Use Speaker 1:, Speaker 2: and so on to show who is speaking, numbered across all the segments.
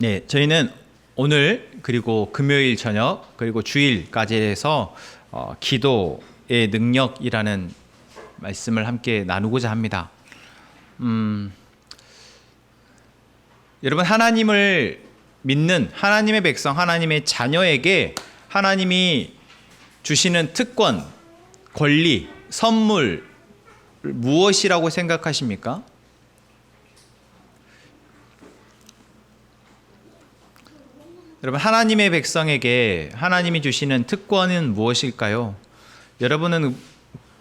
Speaker 1: 네, 저희는 오늘 그리고 금요일 저녁 그리고 주일까지 해서 기도의 능력이라는 말씀을 함께 나누고자 합니다. 여러분, 하나님을 믿는 하나님의 백성, 하나님의 자녀에게 하나님이 주시는 특권, 권리, 선물 무엇이라고 생각하십니까? 여러분, 하나님의 백성에게 하나님이 주시는 특권은 무엇일까요? 여러분은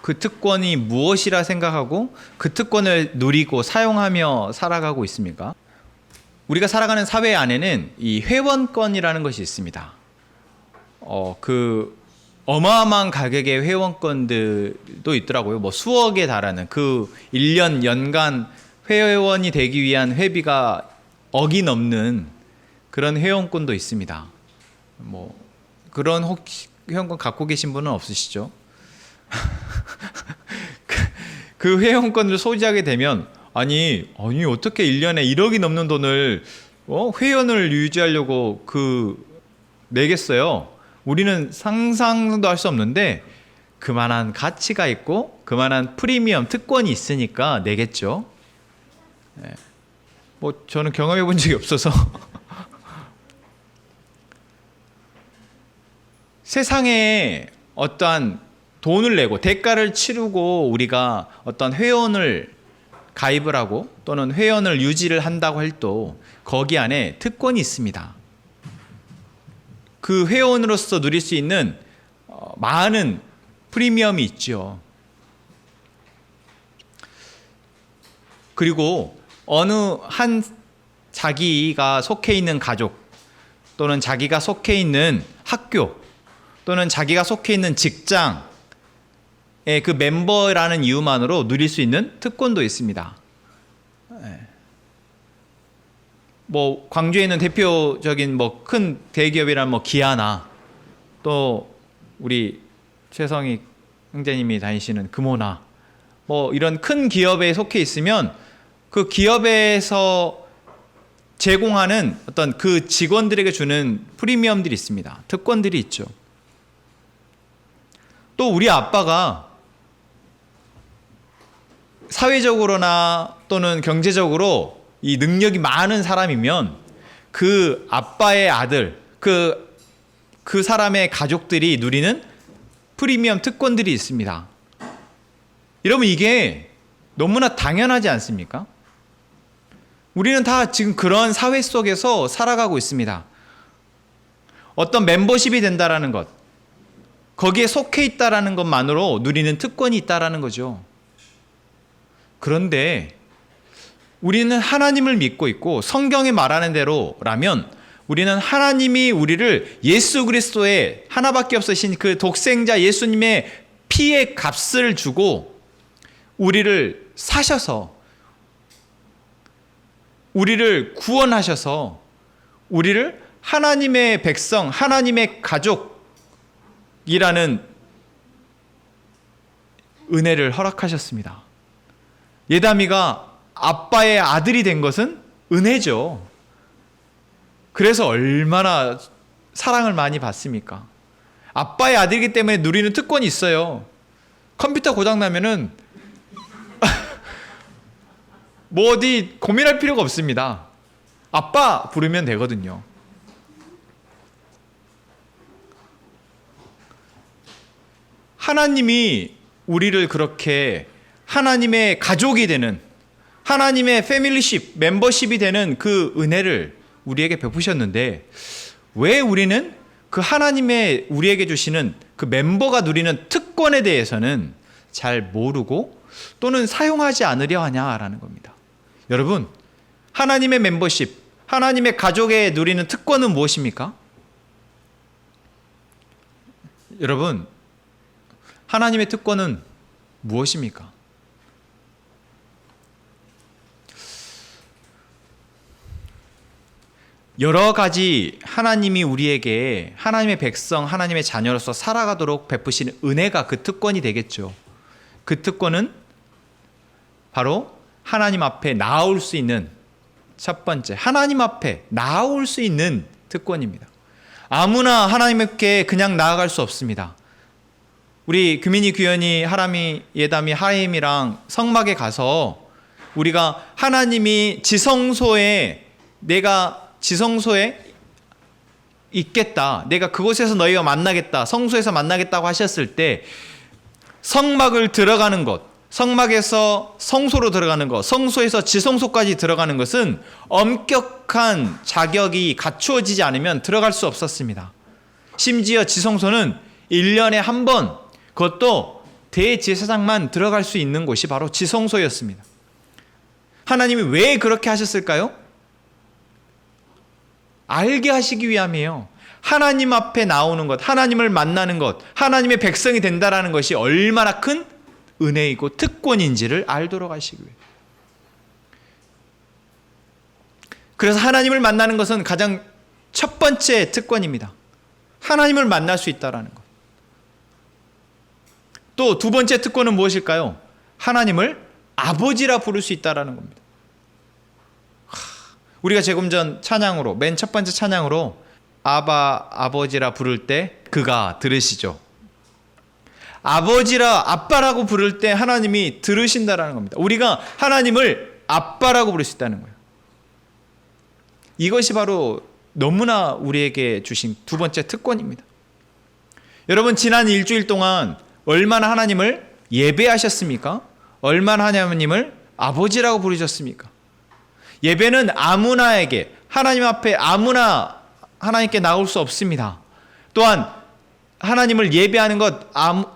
Speaker 1: 그 특권이 무엇이라 생각하고 그 특권을 누리고 사용하며 살아가고 있습니까? 우리가 살아가는 사회 안에는 이 회원권이라는 것이 있습니다. 그 어마어마한 가격의 회원권들도 있더라고요. 뭐 수억에 달하는 그 1년 연간 회원이 되기 위한 회비가 억이 넘는 그런 회원권도 있습니다. 뭐 그런 혹시 회원권 갖고 계신 분은 없으시죠? 그 회원권을 소지하게 되면 아니 어떻게 1년에 1억이 넘는 돈을 회원을 유지하려고 내겠어요? 우리는 상상도 할 수 없는데 그만한 가치가 있고 그만한 프리미엄 특권이 있으니까 내겠죠. 네. 뭐 저는 경험해 본 적이 없어서 세상에 어떠한 돈을 내고 대가를 치르고 우리가 어떤 회원을 가입을 하고 또는 회원을 유지를 한다고 해도 거기 안에 특권이 있습니다. 그 회원으로서 누릴 수 있는 많은 프리미엄이 있죠. 그리고 어느 한 자기가 속해 있는 가족 또는 자기가 속해 있는 학교 또는 자기가 속해 있는 직장의 그 멤버라는 이유만으로 누릴 수 있는 특권도 있습니다. 뭐 광주에 있는 대표적인 뭐 큰 대기업이란 뭐 기아나 또 우리 최성희 형제님이 다니시는 금호나 뭐 이런 큰 기업에 속해 있으면 그 기업에서 제공하는 어떤 그 직원들에게 주는 프리미엄들이 있습니다. 특권들이 있죠. 또 우리 아빠가 사회적으로나 또는 경제적으로 이 능력이 많은 사람이면 그 아빠의 아들, 그 사람의 가족들이 누리는 프리미엄 특권들이 있습니다. 여러분, 이게 너무나 당연하지 않습니까? 우리는 다 지금 그런 사회 속에서 살아가고 있습니다. 어떤 멤버십이 된다라는 것, 거기에 속해 있다라는 것만으로 누리는 특권이 있다라는 거죠. 그런데 우리는 하나님을 믿고 있고 성경이 말하는 대로라면 우리는 하나님이 우리를 예수 그리스도의 하나밖에 없으신 그 독생자 예수님의 피의 값을 주고 우리를 사셔서 우리를 구원하셔서 우리를 하나님의 백성, 하나님의 가족이라는 은혜를 허락하셨습니다. 예담이가 아빠의 아들이 된 것은 은혜죠. 그래서 얼마나 사랑을 많이 받습니까? 아빠의 아들이기 때문에 누리는 특권이 있어요. 컴퓨터 고장나면은 뭐 어디 고민할 필요가 없습니다. 아빠 부르면 되거든요. 하나님이 우리를 그렇게 하나님의 가족이 되는 하나님의 패밀리십, 멤버십이 되는 그 은혜를 우리에게 베푸셨는데 왜 우리는 그 하나님의 우리에게 주시는 그 멤버가 누리는 특권에 대해서는 잘 모르고 또는 사용하지 않으려 하냐라는 겁니다. 여러분, 하나님의 멤버십, 하나님의 가족에 누리는 특권은 무엇입니까? 여러분, 하나님의 특권은 무엇입니까? 여러 가지 하나님이 우리에게 하나님의 백성, 하나님의 자녀로서 살아가도록 베푸시는 은혜가 그 특권이 되겠죠. 그 특권은 바로 하나님 앞에 나아올 수 있는 첫 번째, 하나님 앞에 나아올 수 있는 특권입니다. 아무나 하나님께 그냥 나아갈 수 없습니다. 우리 규민이, 규현이, 하람이, 예담이, 하임이랑 성막에 가서 우리가 하나님이 내가 지성소에 있겠다, 내가 그곳에서 너희와 만나겠다, 성소에서 만나겠다고 하셨을 때 성막을 들어가는 것, 성막에서 성소로 들어가는 것, 성소에서 지성소까지 들어가는 것은 엄격한 자격이 갖추어지지 않으면 들어갈 수 없었습니다. 심지어 지성소는 1년에 한 번, 그것도 대제사장만 들어갈 수 있는 곳이 바로 지성소였습니다. 하나님이 왜 그렇게 하셨을까요? 알게 하시기 위함이에요. 하나님 앞에 나오는 것, 하나님을 만나는 것, 하나님의 백성이 된다라는 것이 얼마나 큰 은혜이고 특권인지를 알도록 하시기 위해. 그래서 하나님을 만나는 것은 가장 첫 번째 특권입니다. 하나님을 만날 수 있다라는 것. 또 두 번째 특권은 무엇일까요? 하나님을 아버지라 부를 수 있다라는 겁니다. 우리가 조금 전 찬양으로, 맨 첫 번째 찬양으로 아버지라 부를 때 그가 들으시죠. 아빠라고 부를 때 하나님이 들으신다라는 겁니다. 우리가 하나님을 아빠라고 부를 수 있다는 거예요. 이것이 바로 너무나 우리에게 주신 두 번째 특권입니다. 여러분, 지난 일주일 동안 얼마나 하나님을 예배하셨습니까? 얼마나 하나님을 아버지라고 부르셨습니까? 예배는 아무나에게, 하나님 앞에 아무나 하나님께 나올 수 없습니다. 또한 하나님을 예배하는 것,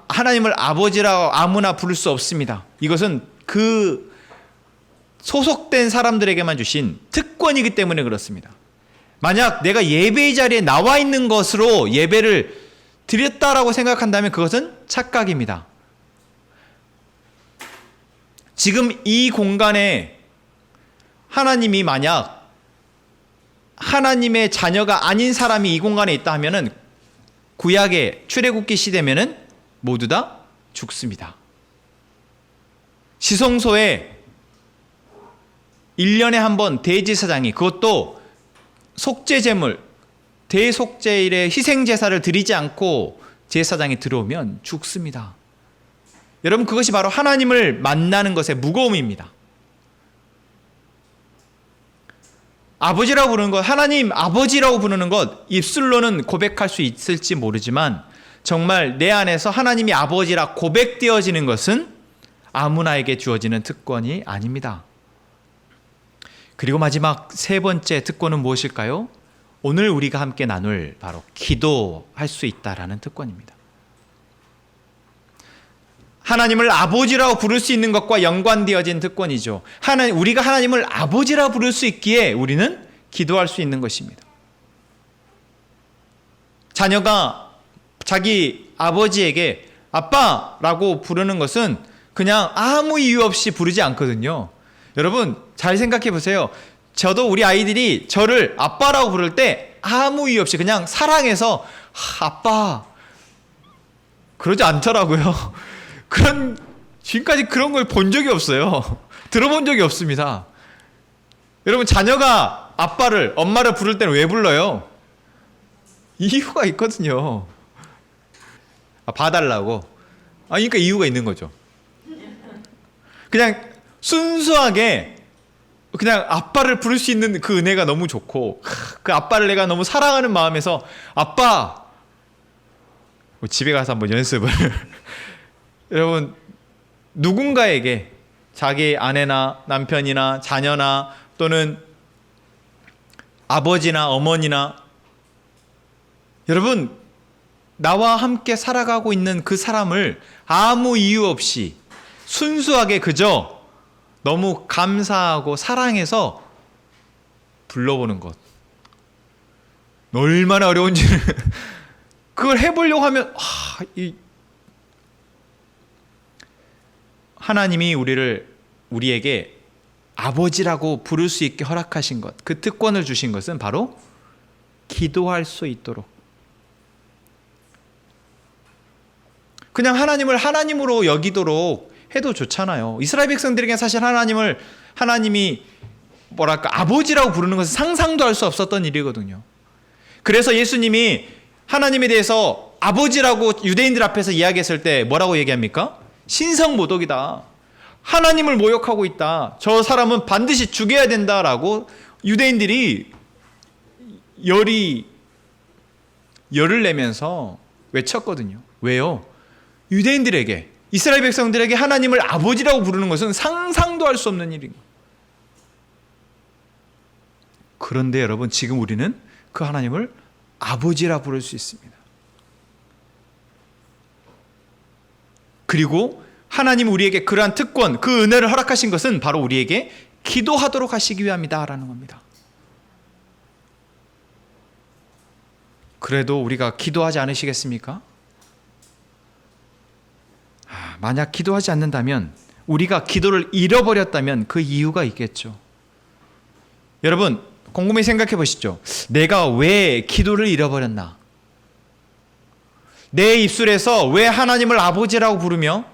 Speaker 1: 하나님을 아버지라고 아무나 부를 수 없습니다. 이것은 그 소속된 사람들에게만 주신 특권이기 때문에 그렇습니다. 만약 내가 예배의 자리에 나와 있는 것으로 예배를 드렸다라고 생각한다면 그것은 착각입니다. 지금 이 공간에 하나님이 만약 하나님의 자녀가 아닌 사람이 이 공간에 있다 하면은 구약의 출애굽기 시대면은 모두 다 죽습니다. 지성소에 1년에 한 번 대제사장이, 그것도 속죄제물, 대속죄일의 희생제사를 드리지 않고 제사장이 들어오면 죽습니다. 여러분, 그것이 바로 하나님을 만나는 것의 무거움입니다. 아버지라고 부르는 것, 하나님 아버지라고 부르는 것, 입술로는 고백할 수 있을지 모르지만 정말 내 안에서 하나님이 아버지라 고백되어지는 것은 아무나에게 주어지는 특권이 아닙니다. 그리고 마지막 세 번째 특권은 무엇일까요? 오늘 우리가 함께 나눌 바로 기도할 수 있다라는 특권입니다. 하나님을 아버지라고 부를 수 있는 것과 연관되어진 특권이죠. 우리가 하나님을 아버지라고 부를 수 있기에 우리는 기도할 수 있는 것입니다. 자녀가 자기 아버지에게 아빠라고 부르는 것은 그냥 아무 이유 없이 부르지 않거든요. 여러분, 잘 생각해 보세요. 저도 우리 아이들이 저를 아빠라고 부를 때 아무 이유 없이 그냥 사랑해서 아빠 그러지 않더라고요. 지금까지 그런 걸 본 적이 없어요. 들어본 적이 없습니다. 여러분, 자녀가 엄마를 부를 때는 왜 불러요? 이유가 있거든요. 봐달라고. 그러니까 이유가 있는 거죠. 그냥 순수하게 그냥 아빠를 부를 수 있는 그 은혜가 너무 좋고, 그 아빠를 내가 너무 사랑하는 마음에서 아빠! 집에 가서 한번 연습을. 여러분, 누군가에게 자기 아내나 남편이나 자녀나 또는 아버지나 어머니나, 여러분, 나와 함께 살아가고 있는 그 사람을 아무 이유 없이 순수하게 그저 너무 감사하고 사랑해서 불러보는 것, 얼마나 어려운지를 그걸 해보려고 하면 하나님이 우리에게 아버지라고 부를 수 있게 허락하신 것, 그 특권을 주신 것은 바로 기도할 수 있도록, 그냥 하나님을 하나님으로 여기도록 해도 좋잖아요. 이스라엘 백성들에게 사실 하나님이 아버지라고 부르는 것은 상상도 할 수 없었던 일이거든요. 그래서 예수님이 하나님에 대해서 아버지라고 유대인들 앞에서 이야기했을 때 뭐라고 얘기합니까? 신성모독이다. 하나님을 모욕하고 있다. 저 사람은 반드시 죽여야 된다라고 유대인들이 열을 내면서 외쳤거든요. 왜요? 유대인들에게, 이스라엘 백성들에게 하나님을 아버지라고 부르는 것은 상상도 할 수 없는 일입니다. 그런데 여러분, 지금 우리는 그 하나님을 아버지라 부를 수 있습니다. 그리고 하나님 우리에게 그러한 특권, 그 은혜를 허락하신 것은 바로 우리에게 기도하도록 하시기 위함이다라는 겁니다. 그래도 우리가 기도하지 않으시겠습니까? 만약 기도하지 않는다면, 우리가 기도를 잃어버렸다면 그 이유가 있겠죠. 여러분, 곰곰이 생각해 보시죠. 내가 왜 기도를 잃어버렸나? 내 입술에서 왜 하나님을 아버지라고 부르며,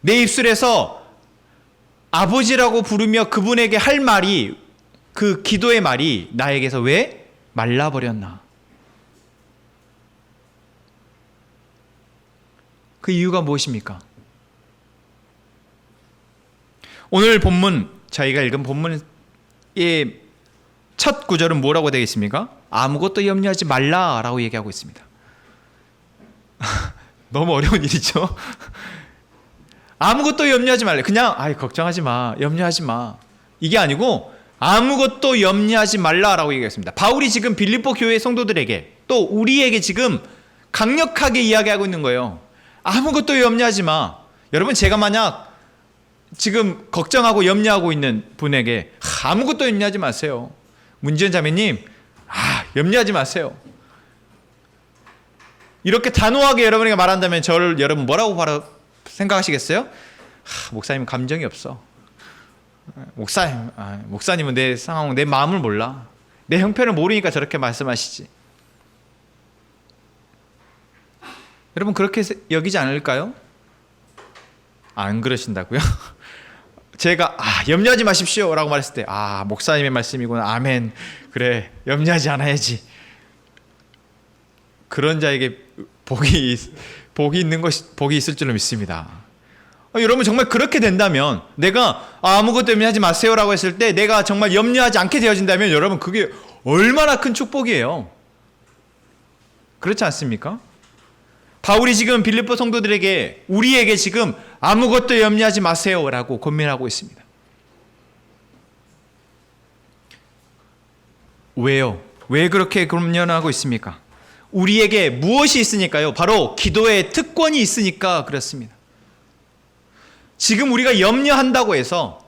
Speaker 1: 내 입술에서 아버지라고 부르며 그분에게 할 말이, 그 기도의 말이 나에게서 왜 말라버렸나? 그 이유가 무엇입니까? 오늘 본문, 저희가 읽은 본문의 첫 구절은 뭐라고 되겠습니까? 아무것도 염려하지 말라라고 얘기하고 있습니다. 너무 어려운 일이죠. 아무것도 염려하지 말래. 그냥 걱정하지 마, 염려하지 마, 이게 아니고 아무것도 염려하지 말라라고 얘기했습니다. 바울이 지금 빌립보 교회 성도들에게, 또 우리에게 지금 강력하게 이야기하고 있는 거예요. 아무것도 염려하지 마. 여러분, 제가 만약 지금 걱정하고 염려하고 있는 분에게 아무것도 염려하지 마세요, 문지연 자매님, 염려하지 마세요, 이렇게 단호하게 여러분에게 말한다면 저를 여러분 뭐라고 바로 생각하시겠어요? 목사님은 감정이 없어. 목사님은 내 상황, 내 마음을 몰라. 내 형편을 모르니까 저렇게 말씀하시지. 여러분, 그렇게 여기지 않을까요? 안 그러신다고요? 제가 염려하지 마십시오 라고 말했을 때, 목사님의 말씀이구나, 아멘, 그래, 염려하지 않아야지. 그런 자에게 복이 있을 줄로 믿습니다. 여러분, 정말 그렇게 된다면, 내가 아무것도 염려하지 마세요 라고 했을 때 내가 정말 염려하지 않게 되어진다면, 여러분, 그게 얼마나 큰 축복이에요. 그렇지 않습니까? 바울이 지금 빌립보 성도들에게, 우리에게 지금 아무것도 염려하지 마세요 라고 권면하고 있습니다. 왜요? 왜 그렇게 권면하고 있습니까? 우리에게 무엇이 있으니까요? 바로 기도의 특권이 있으니까 그렇습니다. 지금 우리가 염려한다고 해서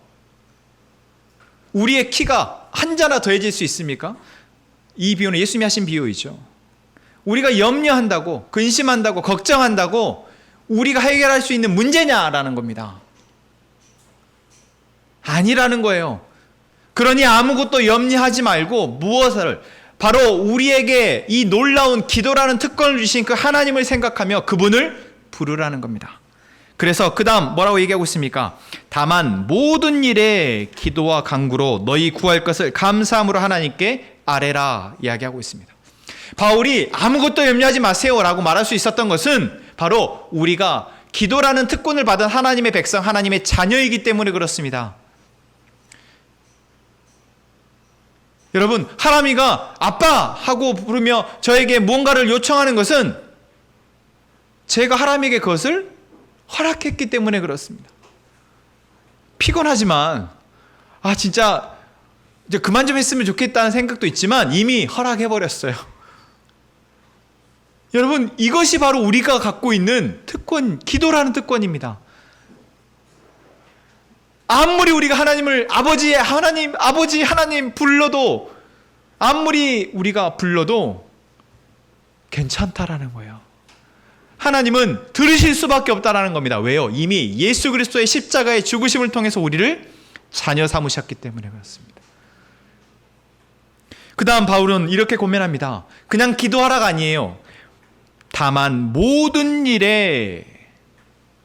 Speaker 1: 우리의 키가 한 자나 더해질 수 있습니까? 이 비유는 예수님이 하신 비유이죠. 우리가 염려한다고, 근심한다고, 걱정한다고 우리가 해결할 수 있는 문제냐라는 겁니다. 아니라는 거예요. 그러니 아무것도 염려하지 말고 무엇을, 바로 우리에게 이 놀라운 기도라는 특권을 주신 그 하나님을 생각하며 그분을 부르라는 겁니다. 그래서 그 다음 뭐라고 얘기하고 있습니까? 다만 모든 일에 기도와 간구로 너희 구할 것을 감사함으로 하나님께 아뢰라 이야기하고 있습니다. 바울이 아무것도 염려하지 마세요 라고 말할 수 있었던 것은 바로 우리가 기도라는 특권을 받은 하나님의 백성, 하나님의 자녀이기 때문에 그렇습니다. 여러분, 하람이가 아빠 하고 부르며 저에게 무언가를 요청하는 것은 제가 하람에게 그것을 허락했기 때문에 그렇습니다. 피곤하지만 진짜 이제 그만 좀 했으면 좋겠다는 생각도 있지만 이미 허락해버렸어요. 여러분, 이것이 바로 우리가 갖고 있는 특권, 기도라는 특권입니다. 아무리 우리가 하나님을 아버지 하나님 불러도, 아무리 우리가 불러도 괜찮다라는 거예요. 하나님은 들으실 수밖에 없다라는 겁니다. 왜요? 이미 예수 그리스도의 십자가의 죽으심을 통해서 우리를 자녀 삼으셨기 때문에 그렇습니다. 그 다음 바울은 이렇게 고면합니다. 그냥 기도하라가 아니에요. 다만 모든 일에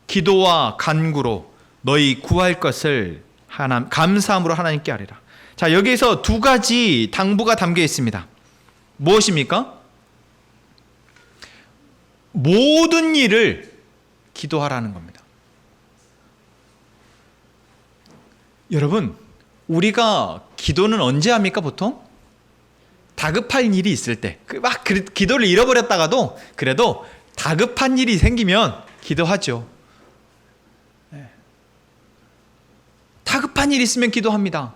Speaker 1: 기도와 간구로 너희 구할 것을 감사함으로 하나님께 아뢰라. 자, 여기에서 두 가지 당부가 담겨 있습니다. 무엇입니까? 모든 일을 기도하라는 겁니다. 여러분, 우리가 기도는 언제 합니까, 보통? 다급한 일이 있을 때. 막 기도를 잃어버렸다가도 그래도 다급한 일이 생기면 기도하죠. 다급한 일이 있으면 기도합니다.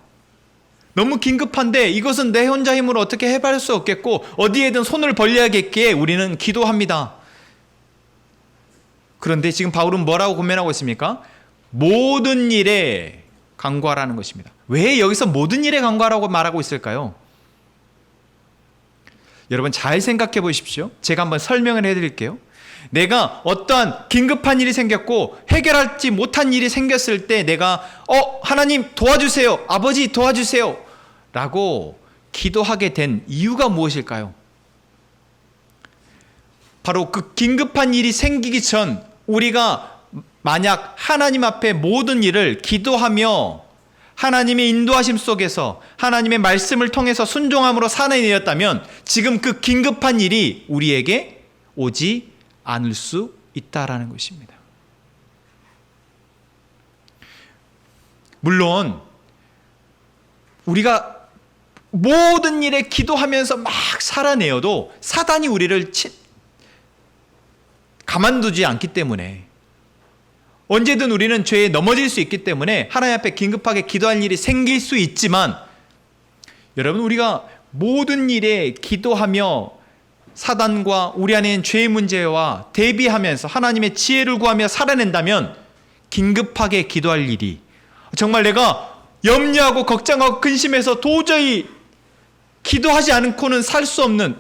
Speaker 1: 너무 긴급한데 이것은 내 혼자 힘으로 어떻게 해볼 수 없겠고 어디에든 손을 벌려야겠기에 우리는 기도합니다. 그런데 지금 바울은 뭐라고 고면하고 있습니까? 모든 일에 간구하라는 것입니다. 왜 여기서 모든 일에 간구하라고 말하고 있을까요? 여러분 잘 생각해 보십시오. 제가 한번 설명을 해드릴게요. 내가 어떠한 긴급한 일이 생겼고 해결하지 못한 일이 생겼을 때 내가 하나님 도와주세요, 아버지 도와주세요 라고 기도하게 된 이유가 무엇일까요? 바로 그 긴급한 일이 생기기 전 우리가 만약 하나님 앞에 모든 일을 기도하며 하나님의 인도하심 속에서 하나님의 말씀을 통해서 순종함으로 살아내었다면 지금 그 긴급한 일이 우리에게 오지 않을 수 있다라는 것입니다. 물론 우리가 모든 일에 기도하면서 막 살아내어도 사단이 우리를 가만두지 않기 때문에 언제든 우리는 죄에 넘어질 수 있기 때문에 하나님 앞에 긴급하게 기도할 일이 생길 수 있지만 여러분 우리가 모든 일에 기도하며 사단과 우리 안에 있는 죄의 문제와 대비하면서 하나님의 지혜를 구하며 살아낸다면 긴급하게 기도할 일이 정말 내가 염려하고 걱정하고 근심해서 도저히 기도하지 않고는 살 수 없는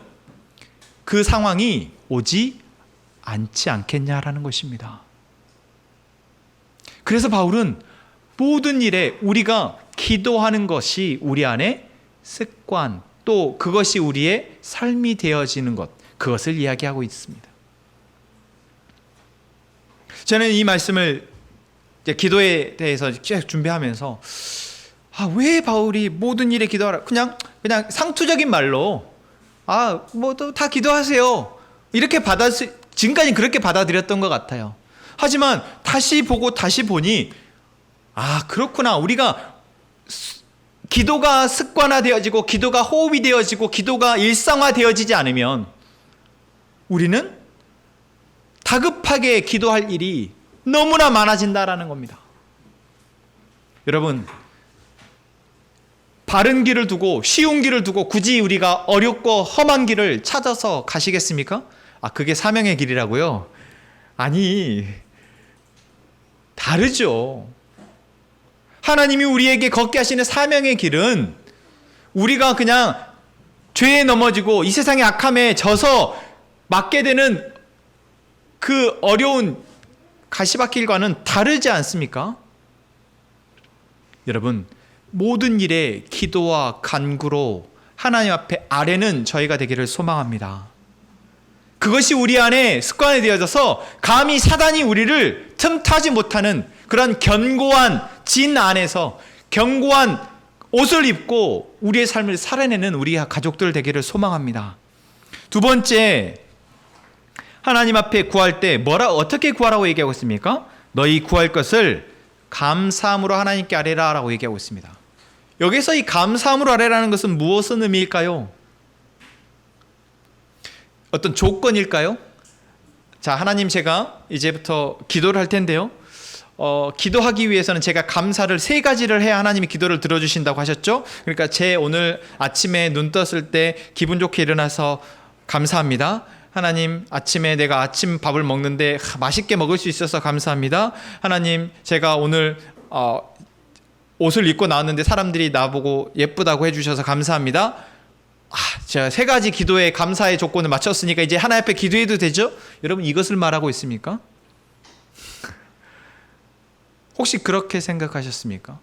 Speaker 1: 그 상황이 오지 않지 않겠냐라는 것입니다. 그래서 바울은 모든 일에 우리가 기도하는 것이 우리 안에 습관 또 그것이 우리의 삶이 되어지는 것 그것을 이야기하고 있습니다. 저는 이 말씀을 기도에 대해서 준비하면서 왜 바울이 모든 일에 기도하라 그냥 상투적인 말로 뭐 또 다 기도하세요 이렇게 지금까지 그렇게 받아들였던 것 같아요. 하지만 다시 보고 다시 보니 그렇구나. 우리가 기도가 습관화되어지고 기도가 호흡이 되어지고 기도가 일상화되어지지 않으면 우리는 다급하게 기도할 일이 너무나 많아진다라는 겁니다. 여러분 바른 길을 두고 쉬운 길을 두고 굳이 우리가 어렵고 험한 길을 찾아서 가시겠습니까? 그게 사명의 길이라고요? 아니 다르죠. 하나님이 우리에게 걷게 하시는 사명의 길은 우리가 그냥 죄에 넘어지고 이 세상의 악함에 져서 맞게 되는 그 어려운 가시밭길과는 다르지 않습니까? 여러분 모든 일에 기도와 간구로 하나님 앞에 아뢰는 저희가 되기를 소망합니다. 그것이 우리 안에 습관이 되어져서 감히 사단이 우리를 틈타지 못하는 그런 견고한 진 안에서 견고한 옷을 입고 우리의 삶을 살아내는 우리 가족들 되기를 소망합니다. 두 번째, 하나님 앞에 구할 때 어떻게 구하라고 얘기하고 있습니까? 너희 구할 것을 감사함으로 하나님께 아뢰라 라고 얘기하고 있습니다. 여기서 이 감사함으로 아뢰라는 것은 무엇의 의미일까요? 어떤 조건일까요? 자, 하나님 제가 이제부터 기도를 할 텐데요. 기도하기 위해서는 제가 감사를 3가지를 해야 하나님이 기도를 들어주신다고 하셨죠? 그러니까 제 오늘 아침에 눈 떴을 때 기분 좋게 일어나서 감사합니다. 하나님 아침에 내가 아침 밥을 먹는데 맛있게 먹을 수 있어서 감사합니다. 하나님 제가 오늘 옷을 입고 나왔는데 사람들이 나보고 예쁘다고 해주셔서 감사합니다. 제가 3가지 기도의 감사의 조건을 맞췄으니까 이제 하나님 앞에 기도해도 되죠? 여러분 이것을 말하고 있습니까? 혹시 그렇게 생각하셨습니까?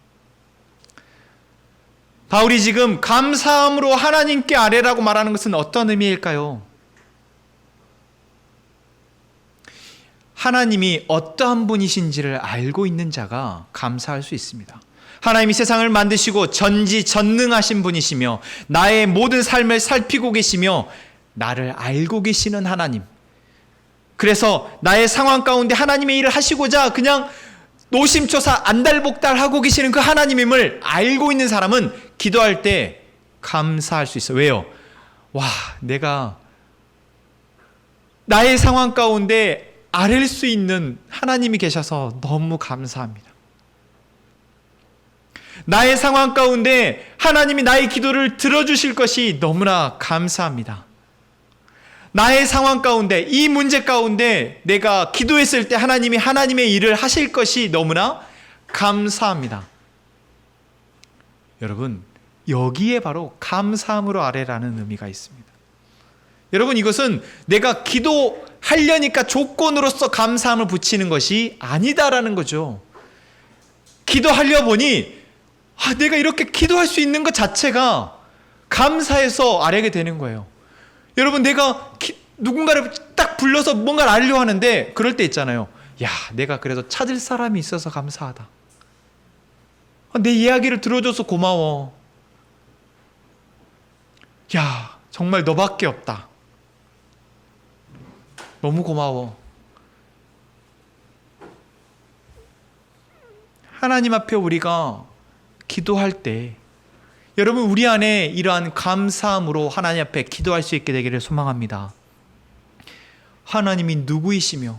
Speaker 1: 바울이 지금 감사함으로 하나님께 아뢰라고 말하는 것은 어떤 의미일까요? 하나님이 어떠한 분이신지를 알고 있는 자가 감사할 수 있습니다. 하나님이 세상을 만드시고 전지전능하신 분이시며 나의 모든 삶을 살피고 계시며 나를 알고 계시는 하나님. 그래서 나의 상황 가운데 하나님의 일을 하시고자 그냥 노심초사 안달복달하고 계시는 그 하나님임을 알고 있는 사람은 기도할 때 감사할 수 있어요. 왜요? 와, 내가 나의 상황 가운데 아랠 수 있는 하나님이 계셔서 너무 감사합니다. 나의 상황 가운데 하나님이 나의 기도를 들어주실 것이 너무나 감사합니다. 나의 상황 가운데, 이 문제 가운데 내가 기도했을 때 하나님이 하나님의 일을 하실 것이 너무나 감사합니다. 여러분, 여기에 바로 감사함으로 아뢰라는 의미가 있습니다. 여러분, 이것은 내가 기도하려니까 조건으로서 감사함을 붙이는 것이 아니다라는 거죠. 기도하려 보니 내가 이렇게 기도할 수 있는 것 자체가 감사해서 아뢰게 되는 거예요. 여러분, 내가 누군가를 딱 불러서 뭔가를 알려고 하는데 그럴 때 있잖아요. 야, 내가 그래도 찾을 사람이 있어서 감사하다. 내 이야기를 들어줘서 고마워. 야, 정말 너밖에 없다. 너무 고마워. 하나님 앞에 우리가 기도할 때 여러분, 우리 안에 이러한 감사함으로 하나님 앞에 기도할 수 있게 되기를 소망합니다. 하나님이 누구이시며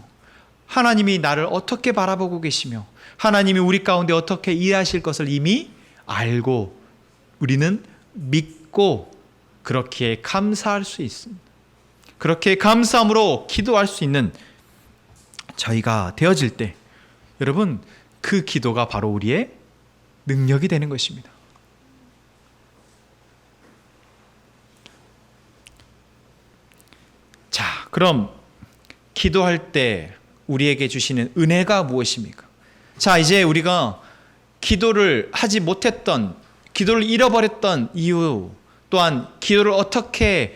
Speaker 1: 하나님이 나를 어떻게 바라보고 계시며 하나님이 우리 가운데 어떻게 일하실 것을 이미 알고 우리는 믿고 그렇게 감사할 수 있습니다. 그렇게 감사함으로 기도할 수 있는 저희가 되어질 때 여러분, 그 기도가 바로 우리의 능력이 되는 것입니다. 자, 그럼 기도할 때 우리에게 주시는 은혜가 무엇입니까? 자, 이제 우리가 기도를 하지 못했던, 기도를 잃어버렸던 이유, 또한 기도를 어떻게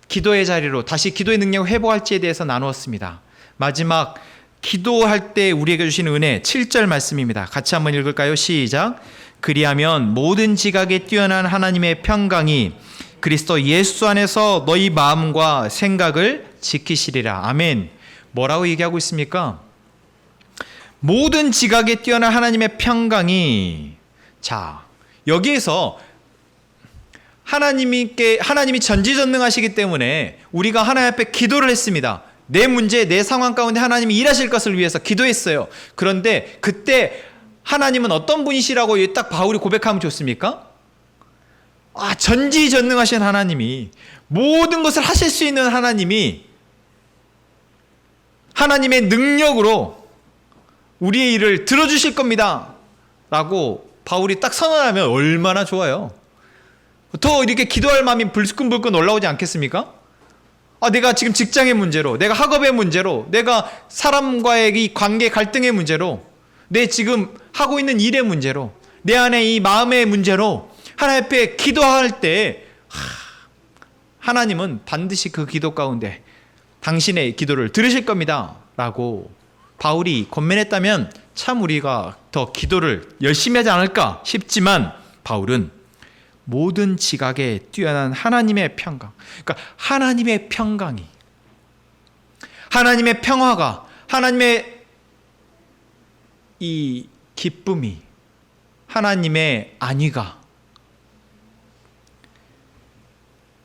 Speaker 1: 기도의 자리로 다시 기도의 능력을 회복할지에 대해서 나누었습니다. 마지막 기도할 때 우리에게 주시는 은혜 7절 말씀입니다. 같이 한번 읽을까요? 시작. 그리하면 모든 지각에 뛰어난 하나님의 평강이 그리스도 예수 안에서 너희 마음과 생각을 지키시리라. 아멘. 뭐라고 얘기하고 있습니까? 모든 지각에 뛰어난 하나님의 평강이, 자, 여기에서 하나님이 전지전능하시기 때문에 우리가 하나님 앞에 기도를 했습니다. 내 문제, 내 상황 가운데 하나님이 일하실 것을 위해서 기도했어요. 그런데 그때 하나님은 어떤 분이시라고 딱 바울이 고백하면 좋습니까? 전지전능하신 하나님이, 모든 것을 하실 수 있는 하나님이 하나님의 능력으로 우리의 일을 들어주실 겁니다 라고 바울이 딱 선언하면 얼마나 좋아요. 더 이렇게 기도할 마음이 불끈불끈 올라오지 않겠습니까? 내가 지금 직장의 문제로, 내가 학업의 문제로, 내가 사람과의 이 관계 갈등의 문제로, 내 지금 하고 있는 일의 문제로, 내 안에 이 마음의 문제로 하나님 앞에 기도할 때 하나님은 반드시 그 기도 가운데 당신의 기도를 들으실 겁니다 라고 바울이 권면했다면 참 우리가 더 기도를 열심히 하지 않을까 싶지만, 바울은 모든 지각에 뛰어난 하나님의 평강, 그러니까 하나님의 평강이, 하나님의 평화가, 하나님의 이 기쁨이, 하나님의 안위가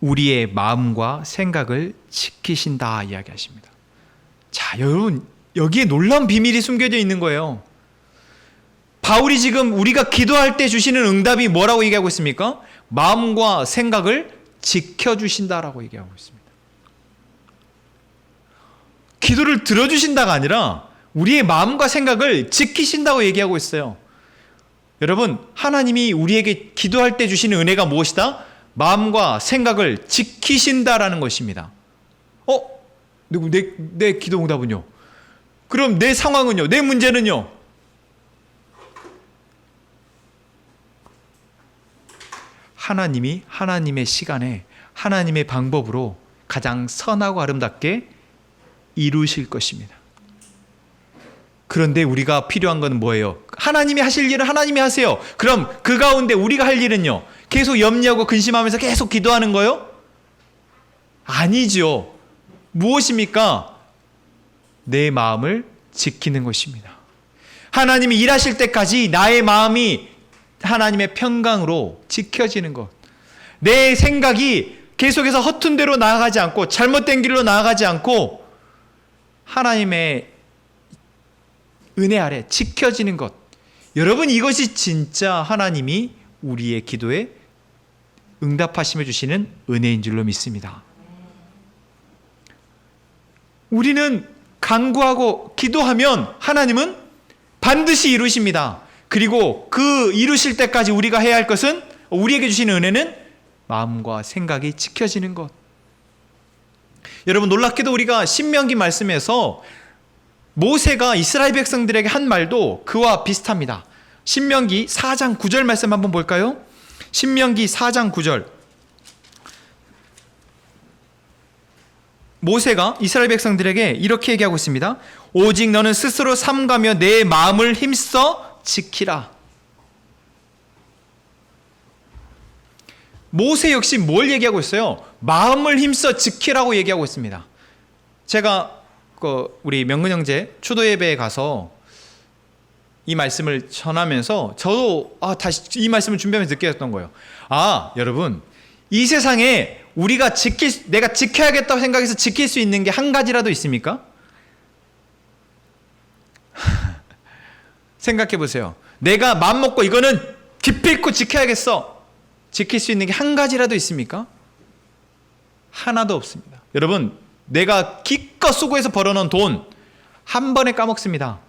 Speaker 1: 우리의 마음과 생각을 지키신다 이야기하십니다. 자, 여러분, 여기에 놀라운 비밀이 숨겨져 있는 거예요. 바울이 지금 우리가 기도할 때 주시는 응답이 뭐라고 얘기하고 있습니까? 마음과 생각을 지켜주신다라고 얘기하고 있습니다. 기도를 들어주신다가 아니라 우리의 마음과 생각을 지키신다고 얘기하고 있어요. 여러분, 하나님이 우리에게 기도할 때 주시는 은혜가 무엇이다? 마음과 생각을 지키신다라는 것입니다. 내 기도 응답은요? 그럼 내 상황은요? 내 문제는요? 하나님이 하나님의 시간에 하나님의 방법으로 가장 선하고 아름답게 이루실 것입니다. 그런데 우리가 필요한 건 뭐예요? 하나님이 하실 일은 하나님이 하세요. 그럼 그 가운데 우리가 할 일은요? 계속 염려하고 근심하면서 계속 기도하는 거요? 아니죠. 무엇입니까? 내 마음을 지키는 것입니다. 하나님이 일하실 때까지 나의 마음이 하나님의 평강으로 지켜지는 것. 내 생각이 계속해서 허튼 대로 나아가지 않고 잘못된 길로 나아가지 않고 하나님의 은혜 아래 지켜지는 것. 여러분, 이것이 진짜 하나님이 우리의 기도에 응답하심을 주시는 은혜인 줄로 믿습니다. 우리는 간구하고 기도하면 하나님은 반드시 이루십니다. 그리고 그 이루실 때까지 우리가 해야 할 것은, 우리에게 주시는 은혜는 마음과 생각이 지켜지는 것. 여러분, 놀랍게도 우리가 신명기 말씀에서 모세가 이스라엘 백성들에게 한 말도 그와 비슷합니다. 신명기 4장 9절 말씀 한번 볼까요? 신명기 4장 9절. 모세가 이스라엘 백성들에게 이렇게 얘기하고 있습니다. 오직 너는 스스로 삼가며 내 마음을 힘써 지키라. 모세 역시 뭘 얘기하고 있어요? 마음을 힘써 지키라고 얘기하고 있습니다. 제가 우리 명근 형제 추도 예배에 가서 이 말씀을 전하면서 저도 다시 이 말씀을 준비하면서 느꼈던 거예요. 여러분, 이 세상에 우리가 내가 지켜야겠다고 생각해서 지킬 수 있는 게 한 가지라도 있습니까? 생각해 보세요. 내가 마음먹고 이거는 기필코 지켜야겠어. 지킬 수 있는 게 한 가지라도 있습니까? 하나도 없습니다. 여러분, 내가 기껏 수고해서 벌어놓은 돈 한 번에 까먹습니다.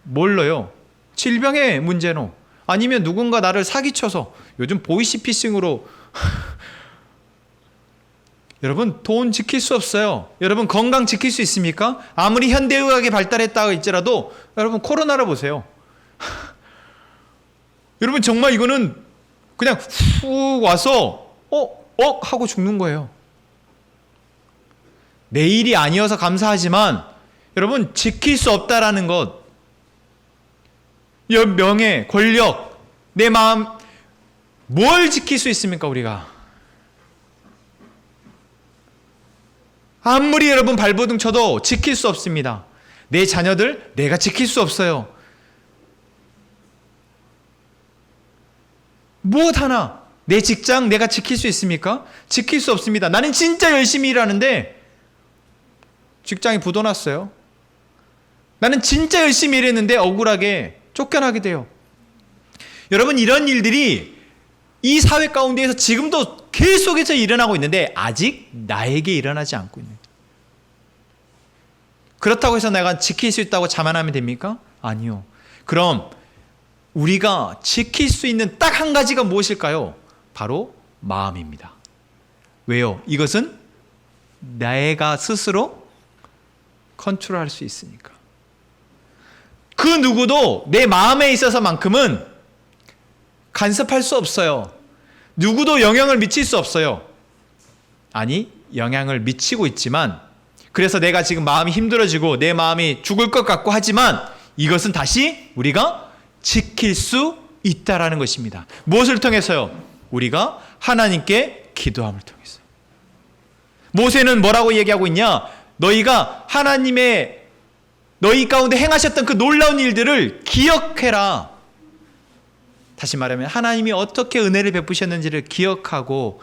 Speaker 1: 뭘로요? 질병의 문제로, 아니면 누군가 나를 사기쳐서, 요즘 보이시피싱으로 여러분, 돈 지킬 수 없어요. 여러분, 건강 지킬 수 있습니까? 아무리 현대의학이 발달했다고 할지라도 여러분, 코로나를 보세요. 여러분, 정말 이거는 그냥 훅 와서 하고 죽는 거예요. 내일이 아니어서 감사하지만 여러분, 지킬 수 없다라는 것, 명예, 권력, 내 마음, 뭘 지킬 수 있습니까? 우리가 아무리 여러분 발버둥 쳐도 지킬 수 없습니다. 내 자녀들 내가 지킬 수 없어요. 무엇 하나, 내 직장 내가 지킬 수 있습니까? 지킬 수 없습니다. 나는 진짜 열심히 일하는데 직장이 부도났어요. 나는 진짜 열심히 일했는데 억울하게 쫓겨나게 돼요. 여러분, 이런 일들이 이 사회 가운데에서 지금도 계속해서 일어나고 있는데 아직 나에게 일어나지 않고 있는. 그렇다고 해서 내가 지킬 수 있다고 자만하면 됩니까? 아니요. 그럼 우리가 지킬 수 있는 딱 한 가지가 무엇일까요? 바로 마음입니다. 왜요? 이것은 내가 스스로 컨트롤할 수 있으니까. 그 누구도 내 마음에 있어서만큼은 간섭할 수 없어요. 누구도 영향을 미칠 수 없어요. 아니, 영향을 미치고 있지만, 그래서 내가 지금 마음이 힘들어지고 내 마음이 죽을 것 같고 하지만 이것은 다시 우리가 지킬 수 있다라는 것입니다. 무엇을 통해서요? 우리가 하나님께 기도함을 통해서. 모세는 뭐라고 얘기하고 있냐? 너희가 너희 가운데 행하셨던 그 놀라운 일들을 기억해라. 다시 말하면 하나님이 어떻게 은혜를 베푸셨는지를 기억하고,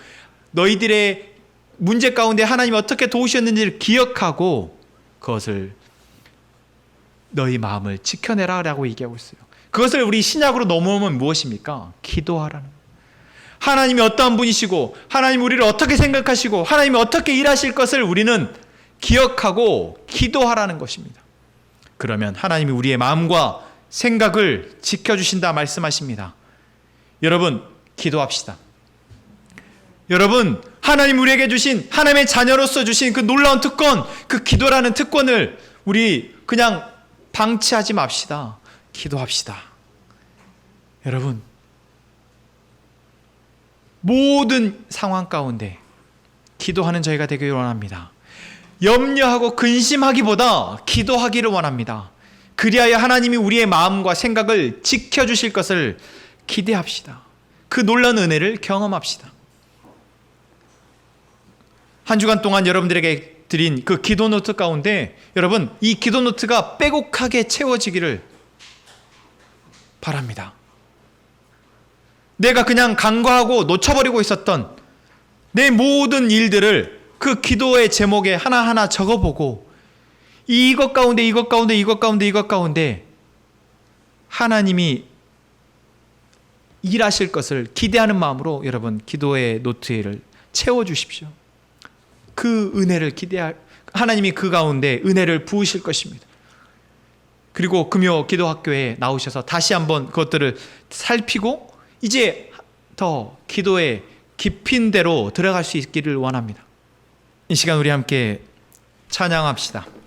Speaker 1: 너희들의 문제 가운데 하나님이 어떻게 도우셨는지를 기억하고 그것을 너희 마음을 지켜내라 라고 얘기하고 있어요. 그것을 우리 신약으로 넘어오면 무엇입니까? 기도하라는 거예요. 하나님이 어떠한 분이시고 하나님이 우리를 어떻게 생각하시고 하나님이 어떻게 일하실 것을 우리는 기억하고 기도하라는 것입니다. 그러면 하나님이 우리의 마음과 생각을 지켜주신다 말씀하십니다. 여러분, 기도합시다. 여러분, 하나님 우리에게 주신, 하나님의 자녀로서 주신 그 놀라운 특권, 그 기도라는 특권을 우리 그냥 방치하지 맙시다. 기도합시다. 여러분, 모든 상황 가운데 기도하는 저희가 되기를 원합니다. 염려하고 근심하기보다 기도하기를 원합니다. 그리하여 하나님이 우리의 마음과 생각을 지켜주실 것을 기대합시다. 그 놀라운 은혜를 경험합시다. 한 주간 동안 여러분들에게 드린 그 기도 노트 가운데 여러분, 이 기도 노트가 빼곡하게 채워지기를 바랍니다. 내가 그냥 간과하고 놓쳐버리고 있었던 내 모든 일들을 그 기도의 제목에 하나하나 적어보고 이것 가운데 하나님이 일하실 것을 기대하는 마음으로 여러분 기도의 노트를 채워주십시오. 그 은혜를 하나님이 그 가운데 은혜를 부으실 것입니다. 그리고 금요 기도학교에 나오셔서 다시 한번 그것들을 살피고 이제 더 기도의 깊은 데로 들어갈 수 있기를 원합니다. 이 시간 우리 함께 찬양합시다.